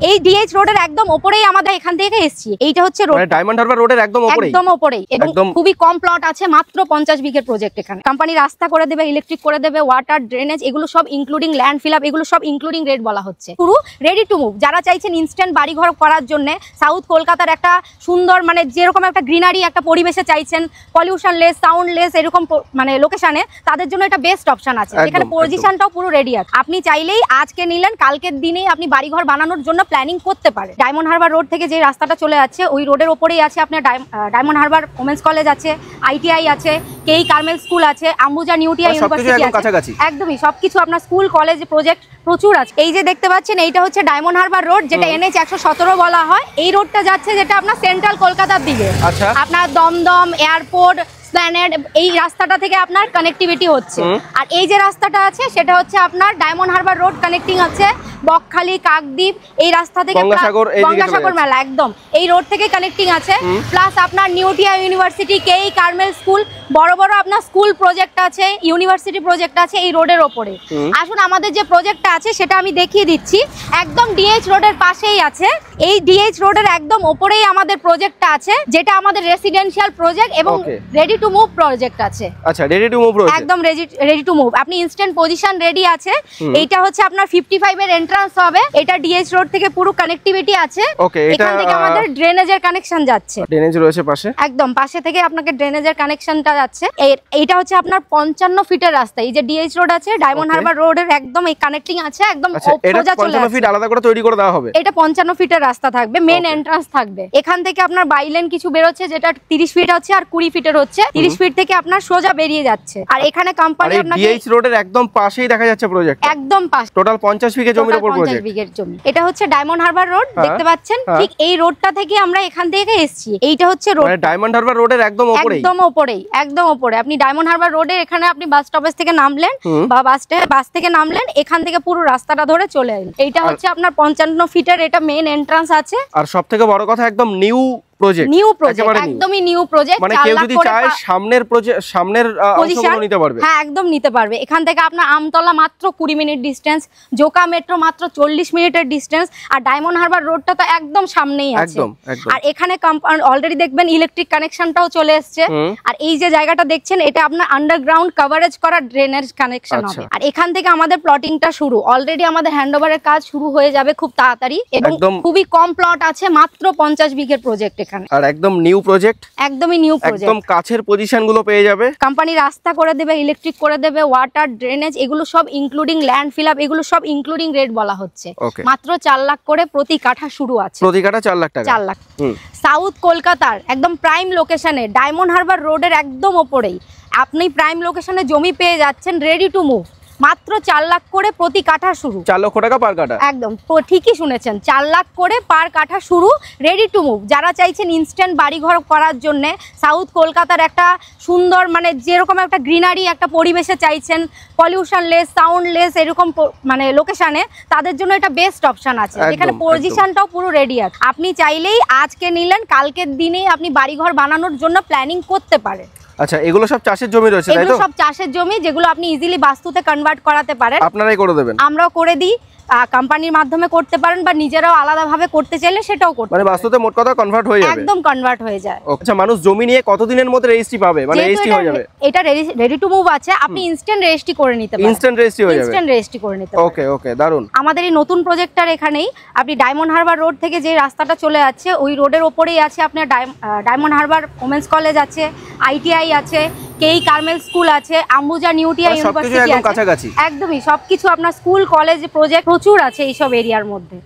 এই ডিএইচ রোডের একদম উপরেই আমাদের এখান থেকে এসেছি। এইটা হচ্ছে রোড ডায়মন্ড হারবার রোডের একদম উপরেই এবং খুবই কম প্লট আছে, মাত্র 50 বিঘের প্রজেক্ট। এখানে কোম্পানি রাস্তা করে দেবে, ইলেকট্রিক করে দেবে, ওয়াটার ড্রেনেজ এগুলো সব ইনক্লুডিং ল্যান্ড ফিল আপ, এগুলো সব ইনক্লুডিং রেট বলা হচ্ছে। পুরো রেডি টু মুভ। যারা চাইছেন ইনস্ট্যান্ট বাড়িঘর করার জন্য, সাউথ কলকাতার একটা সুন্দর মানে যেরকম একটা গ্রিনারি একটা পরিবেশে চাইছেন, পলিউশন লেস, সাউন্ড লেস এরকম মানে লোকেশনে, তাদের জন্য এটা বেস্ট অপশন আছে। এখানে পজিশনটাও পুরো রেডি আছে। আপনি চাইলেই আজকে নিলেন, কালকের দিনেই আপনি বাড়িঘর বানানোর জন্য প্ল্যানিং করতে পারেন। ডায়মন্ড হারবার রোড থেকে যে রাস্তাটা চলে যাচ্ছে ওই রোডের ওপরেই আছে আপনার ডায়মন্ড হারবার ওমেন্স কলেজ আছে, আইটিআই আছে, কেই কার্মেল স্কুল আছে, আম্বুজা নিউটিয়া ইউনিভার্সিটি আছে। একদমই সবকিছু আপনার স্কুল কলেজ প্রজেক্ট প্রচুর আছে। এই যে দেখতে পাচ্ছেন এইটা হচ্ছে ডায়মন্ড হারবার রোড, যেটা NH 117 বলা হয়। এই রোডটা যাচ্ছে যেটা আপনার সেন্ট্রাল কলকাতার দিকে। আপনার দমদম এয়ারপোর্ট প্ল্যানেট এই রাস্তাটা থেকে আপনার কানেক্টিভিটি হচ্ছে। আর এই যে রাস্তাটা আছে সেটা হচ্ছে আপনার ডায়মন্ড হারবার রোড কানেক্টিং আছে বকখালি, কাকদ্বীপ, এই রাস্তা থেকে গঙ্গাসাগর মেলা একদম এই রোড থেকে কানেক্টিং আছে। প্লাস আপনার নিউটিয়া ইউনিভার্সিটি, কেই কার্মেল স্কুল, বড় বড় আপনার স্কুল প্রজেক্ট আছে, ইউনিভার্সিটি প্রজেক্ট আছে এই রোডের ওপরে। আসুন আমাদের যে প্রজেক্টটা আছে সেটা আমি দেখিয়ে দিচ্ছি। একদম ডিএইচ রোডের পাশেই আছে। এই ডিএইচ রোডের একদম ওপরেই আমাদের প্রজেক্টটা আছে, যেটা আমাদের রেসিডেন্সিয়াল প্রজেক্ট এবং রেডি টু মুভ প্রজেক্ট আছে। আচ্ছা, রেডি টু মুভ প্রজেক্ট একদম রেডি টু মুভ। আপনি ইনস্ট্যান্ট পজিশন রেডি আছে। এইটা হচ্ছে আপনার 55 এর এন্ট্রান্স হবে। এটা ডিএইচ রোড থেকে পুরো কানেক্টিভিটি আছে। এখান থেকে আমাদের ড্রেনেজের কানেকশন যাচ্ছে। ড্রেনেজ রয়েছে পাশে, একদম পাশে থেকে আপনাকে ড্রেনেজের কানেকশনটা যাচ্ছে। এইটা হচ্ছে আপনার 55 ফিটের রাস্তা। এই যে ডিএইচ রোড আছে, ডায়মন্ড হারবার রোডের একদম এই কানেক্টিং আছে, একদম সোজা চলে আসে। 55 ফিট আলাদা করে তৈরি করে দেওয়া হবে। এটা 55 ফিটের রাস্তা থাকবে, মেইন এন্ট্রান্স থাকবে। এখান থেকে আপনার বাইলেন কিছু বের হচ্ছে, যেটা 30 ফিট হচ্ছে আর 20 ফিটের হচ্ছে। 30 ফিট থেকে আপনার সোজা বেরিয়ে যাচ্ছে। আর এখানে কোম্পানি আপনাকে ডিএইচ রোডের একদম পাশেই দেখা যাচ্ছে প্রজেক্ট, একদম পাশে। টোটাল 50 বিঘা জমির উপর প্রজেক্ট। 50 বিঘের জমি। এটা হচ্ছে ডায়মন্ড হারবার রোড, দেখতে পাচ্ছেন। ঠিক এই রোডটা থেকে আমরা এখান থেকে এসেছি। এইটা হচ্ছে রোড, মানে ডায়মন্ড হারবার রোডের একদম উপরেই, একদম উপরে। আপনি ডায়মন্ড হারবার রোডে এখানে আপনি বাস স্টপেজ থেকে নামলেন বা বাস থেকে নামলেন, এখান থেকে পুরো রাস্তাটা ধরে চলে এলেন। এইটা হচ্ছে আপনার 55 ফিটের, এটা মেইন এন্ট্রান্স আছে। আর সবথেকে বড় কথা একদম নিউ প্রজেক্ট, একদমই নিউ প্রজেক্ট। মানে কেউ যদি চায় সামনের অংশগুলো নিতে পারবে। হ্যাঁ, একদম নিতে পারবে। এখান থেকে আপনার আমতলা মাত্র 20 মিনিট ডিসটেন্স, জোকা মেট্রো মাত্র 40 মিনিটের ডিসটেন্স। আর ডায়মন্ড হারবার রোডটা তো একদম সামনেই আছে। আর এখানে অলরেডি দেখবেন ইলেকট্রিক কানেকশনটাও চলে এসেছে। আর এই যে জায়গাটা দেখছেন, এটা আপনার আন্ডারগ্রাউন্ড কভারেজ করা ড্রেনেজ কানেকশন হবে। আর এখান থেকে আমাদের প্লটিংটা শুরু। অলরেডি আমাদের হ্যান্ডওভারের কাজ শুরু হয়ে যাবে খুব তাড়াতাড়ি এবং খুবই কম প্লট আছে, মাত্র 50 বিঘের প্রজেক্ট। আর একদম নিউ প্রজেক্ট, একদমই নিউ প্রজেক্ট, একদম কাছের পজিশন গুলো পেয়ে যাবে। কোম্পানি রাস্তা করে দেবে, ইলেকট্রিক করে দেবে, ওয়াটার ড্রেনেজ এগুলো সব ইনক্লুডিং ল্যান্ড ফিল আপ, এগুলো সব ইনক্লুডিং রেট বলা হচ্ছে। মাত্র 4 লাখ করে প্রতি কাঠা শুরু আছে। প্রতি কাঠা 4 লাখ টাকা। 4 লাখ। সাউথ কলকাতার একদম প্রাইম লোকেশনে, ডায়মন্ড হারবার রোডের একদম ওপরেই আপনি প্রাইম লোকেশনে জমি পেয়ে যাচ্ছেন রেডি টু মুভ। মাত্র 4 লাখ করে প্রতি কাঠা শুরু। 4 লক্ষ টাকা পার কাঠা। একদম ঠিকই শুনেছেন, 4 লাখ করে পার কাঠা শুরু, রেডি টু মুভ। যারা চাইছেন ইনস্ট্যান্ট বাড়িঘর করার জন্য, সাউথ কলকাতার একটা সুন্দর মানে যেরকম একটা গ্রিনারি একটা পরিবেশে চাইছেন, পলিউশন লেস, সাউন্ড লেস এরকম মানে লোকেশনে, তাদের জন্য এটা বেস্ট অপশন আছে। এখানে পজিশনটাও পুরো রেডি আছে। আপনি চাইলেই আজকে নিলেন, কালকের দিনেই আপনি বাড়িঘর বানানোর জন্য প্ল্যানিং করতে পারেন। আচ্ছা, এগুলো সব চাষের জমি রয়েছে, তাই তো? এগুলো সব চাষের জমি, যেগুলো আপনি ইজিলি বাস্তুতে কনভার্ট করাতে পারেন। আপনারাই করে দেবেন? আমরাও করে দিই। কোম্পানির মাধ্যমে করতে পারেন বা নিজেরাও আলাদাভাবে করতে চাইলে সেটাও করতে পারেন। মানে বাস্তুতে মোট কথা কনভার্ট হয়ে যাবে, একদম কনভার্ট হয়ে যায়। আচ্ছা, মানুষ জমি নিয়ে কতদিনের মধ্যে রেজিস্ট্রি পাবে, মানে রেজিস্ট্রি হয়ে যাবে? এটা রেডি টু মুভ আছে, আপনি ইনস্ট্যান্ট রেজিস্ট্রি করে নিতে পারেন। ইনস্ট্যান্ট রেজিস্ট্রি হয়ে যাবে, ইনস্ট্যান্ট রেজিস্ট্রি করে নিতে পারেন। ওকে ওকে, দারুন। আমাদের এই নতুন প্রজেক্টটার এখানেই আপনি ডায়মন্ড হারবার রোড থেকে যে রাস্তাটা চলে যাচ্ছে ওই রোডের ওপরেই আছে আপনার ডায়মন্ড হারবার ওমেন্স কলেজ আছে, আইটিআই আছে, কেই কার্মেল স্কুল আছে, আম্বুজা নিউটিয়া ইউনিভার্সিটি আছে। কাছাকাছি একদমই সবকিছু আপনার স্কুল কলেজ প্রজেক্ট প্রচুর আছে এইসব এরিয়ার মধ্যে।